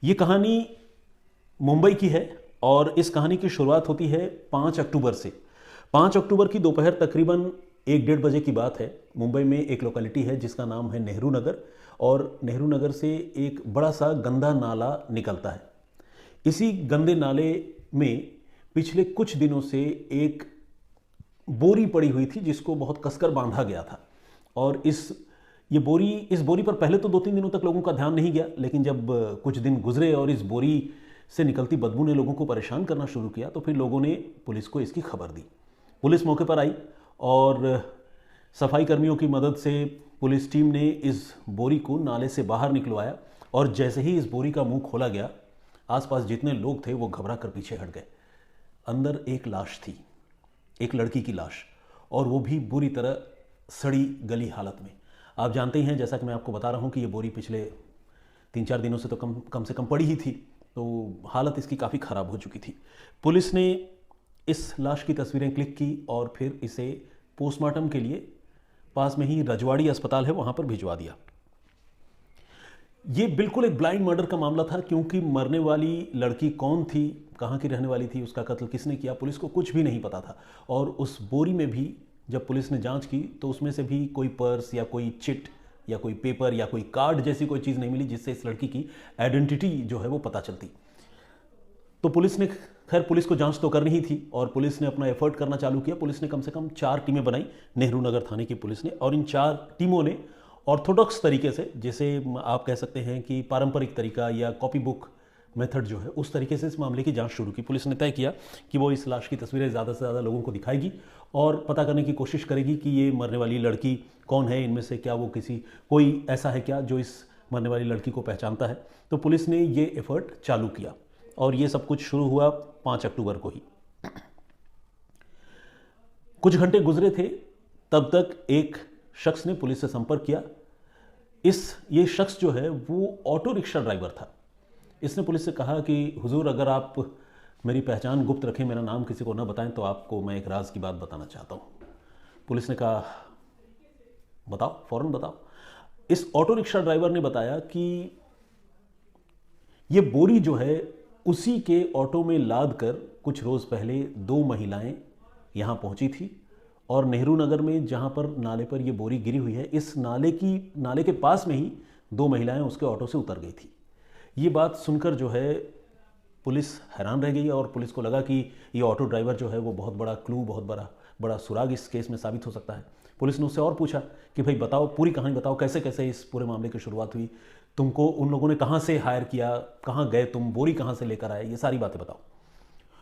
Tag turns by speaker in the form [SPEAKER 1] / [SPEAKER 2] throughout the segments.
[SPEAKER 1] ये कहानी मुंबई की है और इस कहानी की शुरुआत होती है 5 अक्टूबर से। 5 अक्टूबर की दोपहर तकरीबन 1 डेढ़ बजे की बात है। मुंबई में एक लोकेलिटी है जिसका नाम है नेहरू नगर और नेहरू नगर से एक बड़ा सा गंदा नाला निकलता है। इसी गंदे नाले में पिछले कुछ दिनों से एक बोरी पड़ी हुई थी जिसको बहुत कसकर बांधा गया था। और इस बोरी पर पहले तो 2-3 दिनों तक लोगों का ध्यान नहीं गया, लेकिन जब कुछ दिन गुजरे और इस बोरी से निकलती बदबू ने लोगों को परेशान करना शुरू किया तो फिर लोगों ने पुलिस को इसकी खबर दी। पुलिस मौके पर आई और सफाई कर्मियों की मदद से पुलिस टीम ने इस बोरी को नाले से बाहर निकलवाया और जैसे ही इस बोरी का मुंह खोला गया, आसपास जितने लोग थे वो घबरा कर पीछे हट गए। अंदर एक लाश थी, एक लड़की की लाश, और वो भी बुरी तरह सड़ी गली हालत में। आप जानते ही हैं, जैसा कि मैं आपको बता रहा हूँ कि ये बोरी पिछले 3-4 दिनों से तो कम से कम पड़ी ही थी, तो हालत इसकी काफ़ी ख़राब हो चुकी थी। पुलिस ने इस लाश की तस्वीरें क्लिक की और फिर इसे पोस्टमार्टम के लिए पास में ही रजवाड़ी अस्पताल है वहाँ पर भिजवा दिया। ये बिल्कुल एक ब्लाइंड मर्डर का मामला था, क्योंकि मरने वाली लड़की कौन थी, कहाँ की रहने वाली थी, उसका कत्ल किसने किया, पुलिस को कुछ भी नहीं पता था। और उस बोरी में भी जब पुलिस ने जांच की तो उसमें से भी कोई पर्स या कोई चिट या कोई पेपर या कोई कार्ड जैसी कोई चीज़ नहीं मिली जिससे इस लड़की की आइडेंटिटी जो है वो पता चलती। तो पुलिस ने, खैर पुलिस को जांच तो करनी ही थी और पुलिस ने अपना एफर्ट करना चालू किया। पुलिस ने कम से कम 4 टीमें बनाई, नेहरू नगर थाने की पुलिस ने, और इन 4 टीमों ने ऑर्थोडॉक्स तरीके से, जैसे आप कह सकते हैं कि पारंपरिक तरीका या कॉपी बुक मेथड जो है, उस तरीके से इस मामले की जांच शुरू की। पुलिस ने तय किया कि वो इस लाश की तस्वीरें ज़्यादा से ज़्यादा लोगों को दिखाएगी और पता करने की कोशिश करेगी कि ये मरने वाली लड़की कौन है, इनमें से क्या वो कोई ऐसा है क्या जो इस मरने वाली लड़की को पहचानता है। तो पुलिस ने ये एफर्ट चालू किया और ये सब कुछ शुरू हुआ 5 अक्टूबर को ही। कुछ घंटे गुजरे थे तब तक एक शख्स ने पुलिस से संपर्क किया। ये शख्स जो है वो ऑटो रिक्शा ड्राइवर था। इसने पुलिस से कहा कि हुजूर, अगर आप मेरी पहचान गुप्त रखें, मेरा नाम किसी को ना बताएं, तो आपको मैं एक राज की बात बताना चाहता हूं। पुलिस ने कहा बताओ, फौरन बताओ। इस ऑटो रिक्शा ड्राइवर ने बताया कि ये बोरी जो है उसी के ऑटो में लाद कर कुछ रोज़ पहले 2 महिलाएं यहाँ पहुंची थी और नेहरू नगर में जहाँ पर नाले पर ये बोरी गिरी हुई है, इस नाले के पास में ही 2 महिलाएं उसके ऑटो से उतर गई थी। ये बात सुनकर जो है पुलिस हैरान रह गई और पुलिस को लगा कि ये ऑटो ड्राइवर जो है वो बहुत बड़ा क्लू, बहुत बड़ा सुराग इस केस में साबित हो सकता है। पुलिस ने उससे और पूछा कि भाई बताओ, पूरी कहानी बताओ, कैसे कैसे इस पूरे मामले की शुरुआत हुई, तुमको उन लोगों ने कहाँ से हायर किया, कहाँ गए तुम, बोरी कहाँ से लेकर आए, ये सारी बातें बताओ।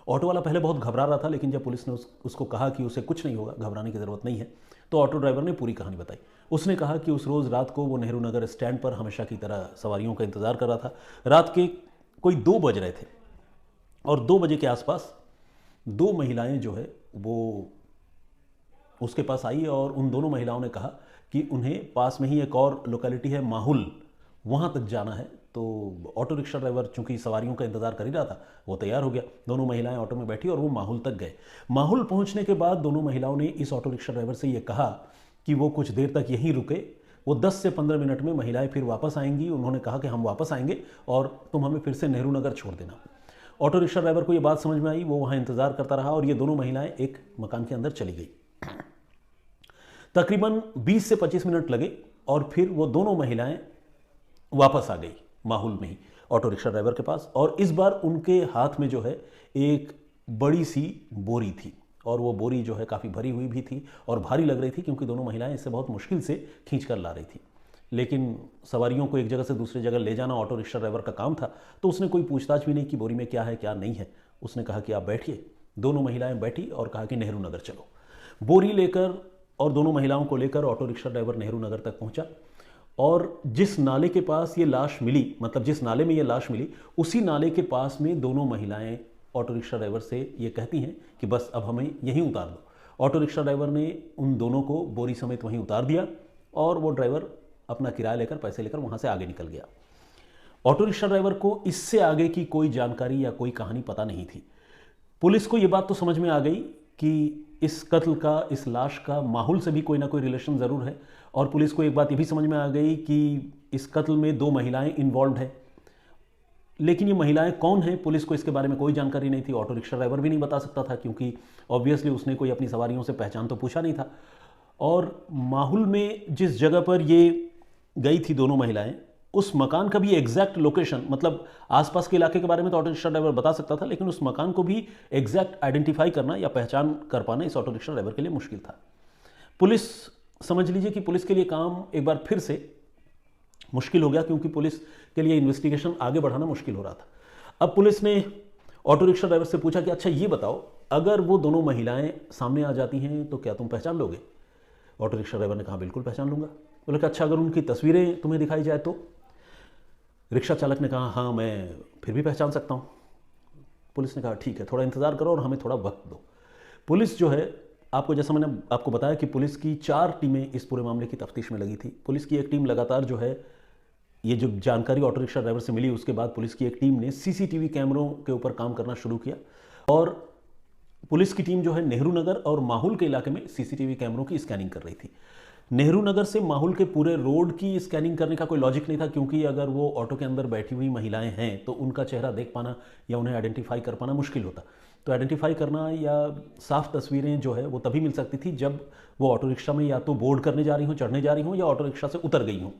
[SPEAKER 1] ऑटो वाला पहले बहुत घबरा रहा था, लेकिन जब पुलिस ने उसको कहा कि उसे कुछ नहीं होगा, घबराने की ज़रूरत नहीं है, तो ऑटो ड्राइवर ने पूरी कहानी बताई। उसने कहा कि उस रोज़ रात को वो नेहरू नगर स्टैंड पर हमेशा की तरह सवारियों का इंतज़ार कर रहा था। रात के कोई 2 बज रहे थे और 2 बजे के आसपास 2 महिलाएं जो है वो उसके पास आई और उन दोनों महिलाओं ने कहा कि उन्हें पास में ही एक और लोकेलिटी है माहुल, वहाँ तक जाना है। तो ऑटो रिक्शा ड्राइवर चूंकि सवारियों का इंतजार कर ही रहा था, वो तैयार हो गया। दोनों महिलाएं ऑटो में बैठी और वो माहुल तक गए। माहुल पहुंचने के बाद दोनों महिलाओं ने इस ऑटो रिक्शा ड्राइवर से ये कहा कि वो कुछ देर तक यहीं रुके, वो 10 से 15 मिनट में महिलाएं फिर वापस आएंगी। उन्होंने कहा कि हम वापस आएंगे और तुम हमें फिर से नेहरू नगर छोड़ देना। ऑटो रिक्शा ड्राइवर को ये बात समझ में आई, वो वहाँ इंतजार करता रहा और ये दोनों महिलाएं एक मकान के अंदर चली गई। तकरीबन 20 से 25 मिनट लगे और फिर वो दोनों महिलाएं वापस आ गई माहौल में ही ऑटो रिक्शा ड्राइवर के पास, और इस बार उनके हाथ में जो है एक बड़ी सी बोरी थी और वो बोरी जो है काफ़ी भरी हुई भी थी और भारी लग रही थी, क्योंकि दोनों महिलाएं इसे बहुत मुश्किल से खींच कर ला रही थी। लेकिन सवारियों को एक जगह से दूसरी जगह ले जाना ऑटो रिक्शा ड्राइवर का काम था, तो उसने कोई पूछताछ भी नहीं की बोरी में क्या है क्या नहीं है। उसने कहा कि आप बैठिए। दोनों महिलाएं बैठी और कहा कि नेहरू नगर चलो। बोरी लेकर और दोनों महिलाओं को लेकर auto rickshaw driver Nehru Nagar तक पहुंचा और जिस नाले के पास ये लाश मिली, मतलब जिस नाले में ये लाश मिली, उसी नाले के पास में दोनों महिलाएं ऑटो रिक्शा ड्राइवर से ये कहती हैं कि बस अब हमें यहीं उतार दो। ऑटो रिक्शा ड्राइवर ने उन दोनों को बोरी समेत वहीं उतार दिया और वो ड्राइवर अपना किराया लेकर, पैसे लेकर वहाँ से आगे निकल गया। ऑटो रिक्शा ड्राइवर को इससे आगे की कोई जानकारी या कोई कहानी पता नहीं थी। पुलिस को ये बात तो समझ में आ गई कि इस कत्ल का, इस लाश का माहौल से भी कोई ना कोई रिलेशन ज़रूर है, और पुलिस को एक बात ये भी समझ में आ गई कि इस कत्ल में 2 महिलाएं इन्वॉल्व हैं। लेकिन ये महिलाएं कौन हैं, पुलिस को इसके बारे में कोई जानकारी नहीं थी। ऑटो रिक्शा ड्राइवर भी नहीं बता सकता था, क्योंकि ऑब्वियसली उसने कोई अपनी सवारियों से पहचान तो पूछा नहीं था। और माहुल में जिस जगह पर ये गई थी दोनों महिलाएं, उस मकान का भी एग्जैक्ट लोकेशन, मतलब आसपास के इलाके के बारे में तो ऑटो रिक्शा ड्राइवर बता सकता था, लेकिन उस मकान को भी एग्जैक्ट आइडेंटिफाई करना या पहचान कर पाना इस ऑटो रिक्शा ड्राइवर के लिए मुश्किल था। पुलिस, समझ लीजिए कि पुलिस के लिए काम एक बार फिर से मुश्किल हो गया, क्योंकि पुलिस के लिए इन्वेस्टिगेशन आगे बढ़ाना मुश्किल हो रहा था। अब पुलिस ने ऑटो रिक्शा ड्राइवर से पूछा कि अच्छा ये बताओ, अगर वो दोनों महिलाएं सामने आ जाती हैं तो क्या तुम पहचान लोगे? ऑटो रिक्शा ड्राइवर ने कहा बिल्कुल पहचान लूंगा। बोले कि अच्छा, अगर उनकी तस्वीरें तुम्हें दिखाई जाए तो? रिक्शा चालक ने कहा हाँ, मैं फिर भी पहचान सकता हूँ। पुलिस ने कहा ठीक है, थोड़ा इंतज़ार करो और हमें थोड़ा वक्त दो। पुलिस जो है, आपको जैसा मैंने आपको बताया कि पुलिस की 4 टीमें इस पूरे मामले की तफ्तीश में लगी थी। पुलिस की एक टीम लगातार जो है, ये जो जानकारी ऑटो रिक्शा ड्राइवर से मिली, उसके बाद पुलिस की एक टीम ने सीसीटीवी कैमरों के ऊपर काम करना शुरू किया। और पुलिस की टीम जो है नेहरू नगर और माहुल के इलाके में सीसीटीवी कैमरों की स्कैनिंग कर रही थी। नेहरू नगर से माहुल के पूरे रोड की स्कैनिंग करने का कोई लॉजिक नहीं था, क्योंकि अगर वो ऑटो के अंदर बैठी हुई महिलाएं हैं तो उनका चेहरा देख पाना या उन्हें आइडेंटिफाई कर पाना मुश्किल होता। तो आइडेंटिफाई करना या साफ तस्वीरें जो है वो तभी मिल सकती थी जब वो ऑटो रिक्शा में या तो बोर्ड करने जा रही हों, चढ़ने जा रही हों, या ऑटो रिक्शा से उतर गई हों।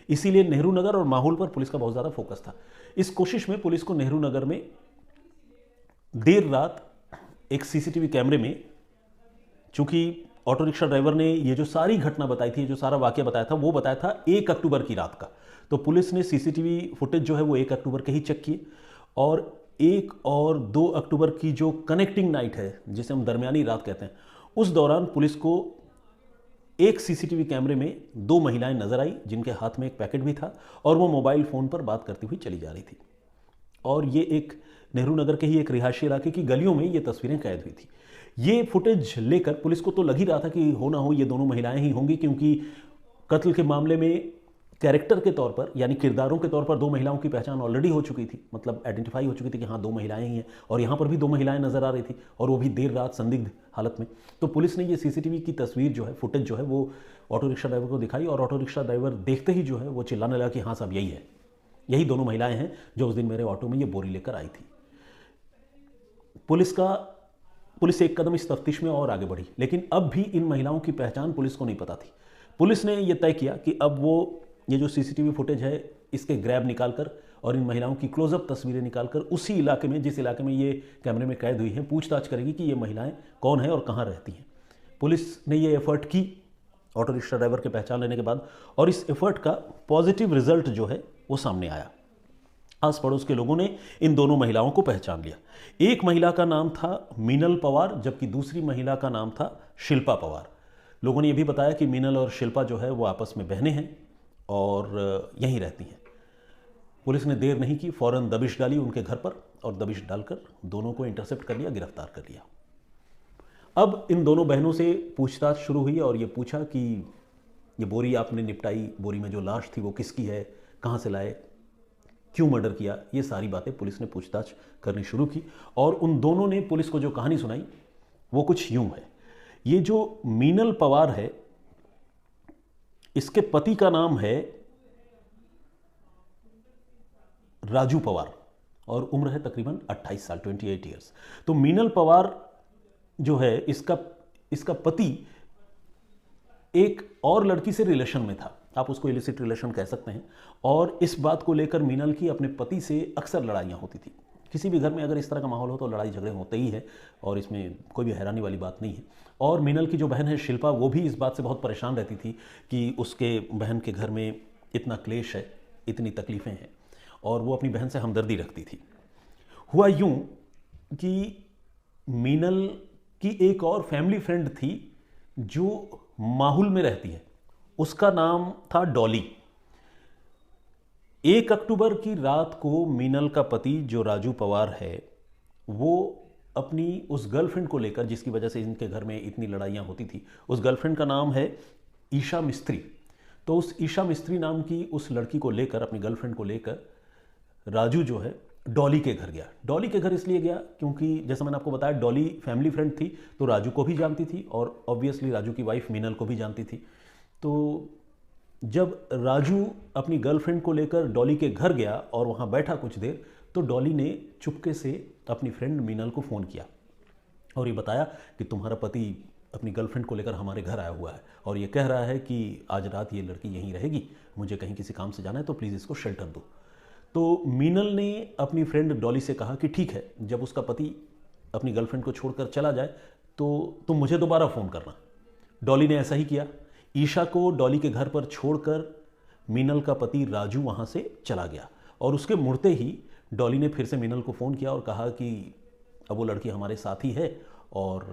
[SPEAKER 1] इसीलिए नेहरू नगर और माहुल पर पुलिस का बहुत ज़्यादा फोकस था। इस कोशिश में पुलिस को नेहरू नगर में देर रात एक सीसीटीवी कैमरे में, चूंकि ऑटो रिक्शा ड्राइवर ने ये जो सारी घटना बताई थी, जो सारा वाकया बताया था, वो बताया था 1 अक्टूबर की रात का, तो पुलिस ने सीसीटीवी फुटेज जो है वो 1 अक्टूबर के ही चेक किए। और 1 और 2 अक्टूबर की जो कनेक्टिंग नाइट है, जिसे हम दरमियानी रात कहते हैं, उस दौरान पुलिस को एक सीसीटीवी कैमरे में 2 महिलाएं नजर आई, जिनके हाथ में एक पैकेट भी था और वो मोबाइल फोन पर बात करती हुई चली जा रही थी। और ये एक नेहरू नगर के ही एक रिहायशी इलाके की गलियों में ये तस्वीरें कैद हुई थी। ये फुटेज लेकर पुलिस को तो लग ही रहा था कि हो ना हो ये दोनों महिलाएं ही होंगी, क्योंकि कत्ल के मामले में कैरेक्टर के तौर पर, यानी किरदारों के तौर पर 2 महिलाओं की पहचान ऑलरेडी हो चुकी थी, मतलब आइडेंटिफाई हो चुकी थी कि हाँ 2 महिलाएं ही हैं, और यहाँ पर भी 2 महिलाएं नजर आ रही थी, और वो भी देर रात संदिग्ध हालत में। तो पुलिस ने ये सीसीटीवी की तस्वीर जो है, फुटेज जो है, वो ऑटो रिक्शा ड्राइवर को दिखाई, और ऑटो रिक्शा ड्राइवर देखते ही जो है वो चिल्लाने लगा कि हाँ साहब यही है, यही दोनों महिलाएं हैं जो उस दिन मेरे ऑटो में ये बोरी लेकर आई थी। पुलिस एक कदम इस तफ्तीश में और आगे बढ़ी, लेकिन अब भी इन महिलाओं की पहचान पुलिस को नहीं पता थी। पुलिस ने यह तय किया कि अब वो ये जो सीसीटीवी फुटेज है इसके ग्रैब निकालकर और इन महिलाओं की क्लोजअप तस्वीरें निकालकर उसी इलाके में, जिस इलाके में ये कैमरे में कैद हुई हैं, पूछताछ करेगी कि ये महिलाएं कौन हैं और कहाँ रहती हैं। पुलिस ने ये एफर्ट की ऑटो रिक्शा ड्राइवर के पहचान लेने के बाद, और इस एफर्ट का पॉजिटिव रिजल्ट जो है वो सामने आया। आस पड़ोस के लोगों ने इन दोनों महिलाओं को पहचान लिया। एक महिला का नाम था मीनल पवार, जबकि दूसरी महिला का नाम था शिल्पा पवार। लोगों ने यह भी बताया कि मीनल और शिल्पा जो है वो आपस में बहनें हैं और यहीं रहती हैं। पुलिस ने देर नहीं की, फौरन दबिश डाली उनके घर पर, और दबिश डालकर दोनों को इंटरसेप्ट कर लिया, गिरफ्तार कर लिया। अब इन दोनों बहनों से पूछताछ शुरू हुई और ये पूछा कि ये बोरी आपने निपटाई, बोरी में जो लाश थी वो किसकी है, कहाँ से लाए, क्यों मर्डर किया, ये सारी बातें पुलिस ने पूछताछ करनी शुरू की। और उन दोनों ने पुलिस को जो कहानी सुनाई वो कुछ यूं है। ये जो मीनल पवार है, इसके पति का नाम है राजू पवार और उम्र है तकरीबन 28 साल, 28 ईयर्स। तो मीनल पवार जो है, इसका पति एक और लड़की से रिलेशन में था, आप उसको इलिसिट रिलेशन कह सकते हैं। और इस बात को लेकर मीनल की अपने पति से अक्सर लड़ाइयाँ होती थी। किसी भी घर में अगर इस तरह का माहौल हो तो लड़ाई झगड़े होते ही है, और इसमें कोई भी हैरानी वाली बात नहीं है। और मीनल की जो बहन है शिल्पा, वो भी इस बात से बहुत परेशान रहती थी कि उसके बहन के घर में इतना क्लेश है, इतनी तकलीफ़ें हैं, और वो अपनी बहन से हमदर्दी रखती थी। हुआ यूं कि मीनल की एक और फैमिली फ्रेंड थी जो माहुल में रहती है, उसका नाम था डॉली। 1 अक्टूबर की रात को मीनल का पति जो राजू पवार है, वो अपनी उस गर्लफ्रेंड को लेकर, जिसकी वजह से इनके घर में इतनी लड़ाइयाँ होती थी, उस गर्लफ्रेंड का नाम है ईशा मिस्त्री। तो उस ईशा मिस्त्री नाम की उस लड़की को लेकर, अपनी गर्लफ्रेंड को लेकर, राजू जो है डॉली के घर गया। डॉली के घर इसलिए गया क्योंकि जैसा मैंने आपको बताया, डॉली फैमिली फ्रेंड थी, तो राजू को भी जानती थी और ऑब्वियसली राजू की वाइफ मीनल को भी जानती थी। तो जब राजू अपनी गर्लफ्रेंड को लेकर डॉली के घर गया और वहाँ बैठा कुछ देर, तो डॉली ने चुपके से अपनी फ्रेंड मीनल को फ़ोन किया और ये बताया कि तुम्हारा पति अपनी गर्लफ्रेंड को लेकर हमारे घर आया हुआ है और ये कह रहा है कि आज रात ये लड़की यहीं रहेगी, मुझे कहीं किसी काम से जाना है, तो प्लीज़ इसको शेल्टर दो। तो मीनल ने अपनी फ्रेंड डॉली से कहा कि ठीक है, जब उसका पति अपनी गर्लफ्रेंड को छोड़कर चला जाए तो तुम मुझे दोबारा फ़ोन करना। डॉली ने ऐसा ही किया। ईशा को डॉली के घर पर छोड़कर मीनल का पति राजू वहाँ से चला गया और उसके मुड़ते ही डॉली ने फिर से मीनल को फ़ोन किया और कहा कि अब वो लड़की हमारे साथ ही है और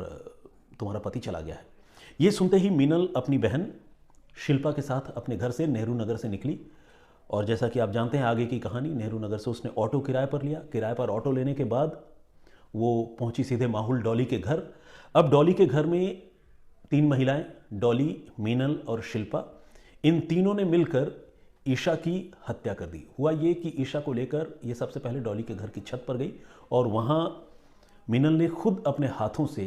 [SPEAKER 1] तुम्हारा पति चला गया है। ये सुनते ही मीनल अपनी बहन शिल्पा के साथ अपने घर से नेहरू नगर से निकली और जैसा कि आप जानते हैं आगे की कहानी, नेहरू नगर से उसने ऑटो किराए पर लिया। किराए पर ऑटो लेने के बाद वो पहुंची सीधे माहुल डॉली के घर। अब डॉली के घर में 3 महिलाएं, डॉली, मीनल और शिल्पा, इन तीनों ने मिलकर ईशा की हत्या कर दी। हुआ ये कि ईशा को लेकर ये सबसे पहले डॉली के घर की छत पर गई और वहाँ मीनल ने खुद अपने हाथों से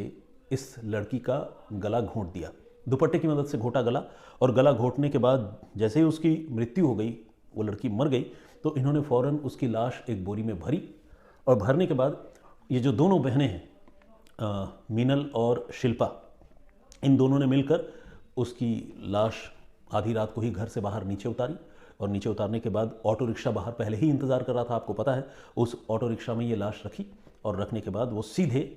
[SPEAKER 1] इस लड़की का गला घोंट दिया, दुपट्टे की मदद से घोटा गला, और गला घोटने के बाद जैसे ही उसकी मृत्यु हो गई, वो लड़की मर गई, तो इन्होंने फ़ौरन उसकी लाश एक बोरी में भरी और भरने के बाद ये जो दोनों बहनें हैं, मीनल और शिल्पा, इन दोनों ने मिलकर उसकी लाश आधी रात को ही घर से बाहर नीचे उतारी और नीचे उतारने के बाद ऑटो रिक्शा बाहर पहले ही इंतज़ार कर रहा था, आपको पता है, उस ऑटो रिक्शा में ये लाश रखी और रखने के बाद वो सीधे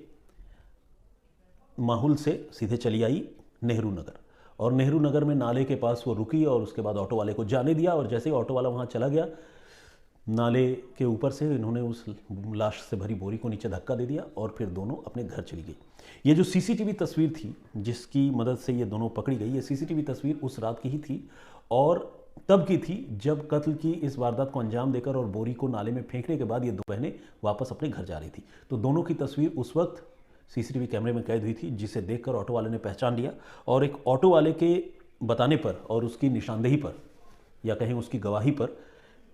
[SPEAKER 1] माहुल से सीधे चली आई नेहरू नगर और नेहरू नगर में नाले के पास वो रुकी और उसके बाद ऑटो वाले को जाने दिया और जैसे ही ऑटो वाला वहाँ चला गया, नाले के ऊपर से इन्होंने उस लाश से भरी बोरी को नीचे धक्का दे दिया और फिर दोनों अपने घर चली गई। ये जो सीसीटीवी तस्वीर थी जिसकी मदद से ये दोनों पकड़ी गई, ये सीसीटीवी तस्वीर उस रात की ही थी और तब की थी जब कत्ल की इस वारदात को अंजाम देकर और बोरी को नाले में फेंकने के बाद ये दो बहनें वापस अपने घर जा रही थी। तो दोनों की तस्वीर उस वक्त सीसीटीवी कैमरे में कैद हुई थी, जिसे देखकर ऑटो वाले ने पहचान लिया और एक ऑटो वाले के बताने पर और उसकी निशानदेही पर या कहें उसकी गवाही पर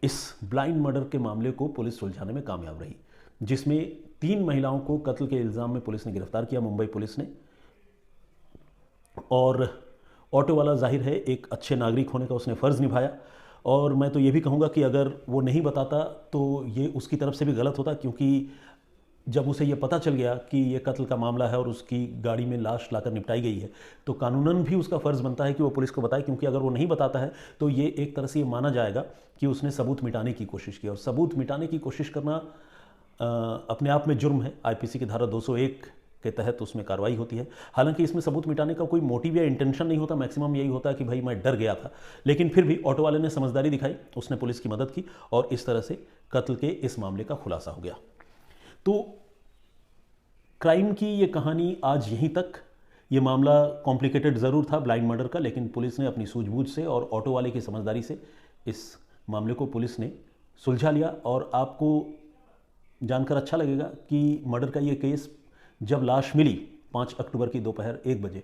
[SPEAKER 1] इस ब्लाइंड मर्डर के मामले को पुलिस सुलझाने में कामयाब रही, जिसमें 3 महिलाओं को कत्ल के इल्ज़ाम में पुलिस ने गिरफ्तार किया, मुंबई पुलिस ने। और ऑटो वाला जाहिर है एक अच्छे नागरिक होने का उसने फ़र्ज़ निभाया और मैं तो ये भी कहूँगा कि अगर वो नहीं बताता तो ये उसकी तरफ से भी गलत होता, क्योंकि जब उसे ये पता चल गया कि ये कत्ल का मामला है और उसकी गाड़ी में लाश लाकर निपटाई गई है, तो कानूनन भी उसका फ़र्ज़ बनता है कि वो पुलिस को बताए, क्योंकि अगर वो नहीं बताता है तो ये एक तरह से ये माना जाएगा कि उसने सबूत मिटाने की कोशिश की और सबूत मिटाने की कोशिश करना अपने आप में जुर्म है। आईपीसी की धारा 201 के तहत उसमें कार्रवाई होती है। हालांकि इसमें सबूत मिटाने का कोई मोटिव या इंटेंशन नहीं होता, मैक्सिमम यही होता है कि भाई मैं डर गया था, लेकिन फिर भी ऑटो वाले ने समझदारी दिखाई, उसने पुलिस की मदद की और इस तरह से कत्ल के इस मामले का खुलासा हो गया। तो क्राइम की ये कहानी आज यहीं तक। ये मामला कॉम्प्लिकेटेड ज़रूर था ब्लाइंड मर्डर का, लेकिन पुलिस ने अपनी सूझबूझ से और ऑटो वाले की समझदारी से इस मामले को पुलिस ने सुलझा लिया। और आपको जानकर अच्छा लगेगा कि मर्डर का ये केस जब लाश मिली 5 अक्टूबर की दोपहर 1 बजे,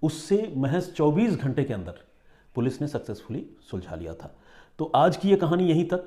[SPEAKER 1] उससे महज 24 घंटे के अंदर पुलिस ने सक्सेसफुली सुलझा लिया था। तो आज की ये कहानी यहीं तक।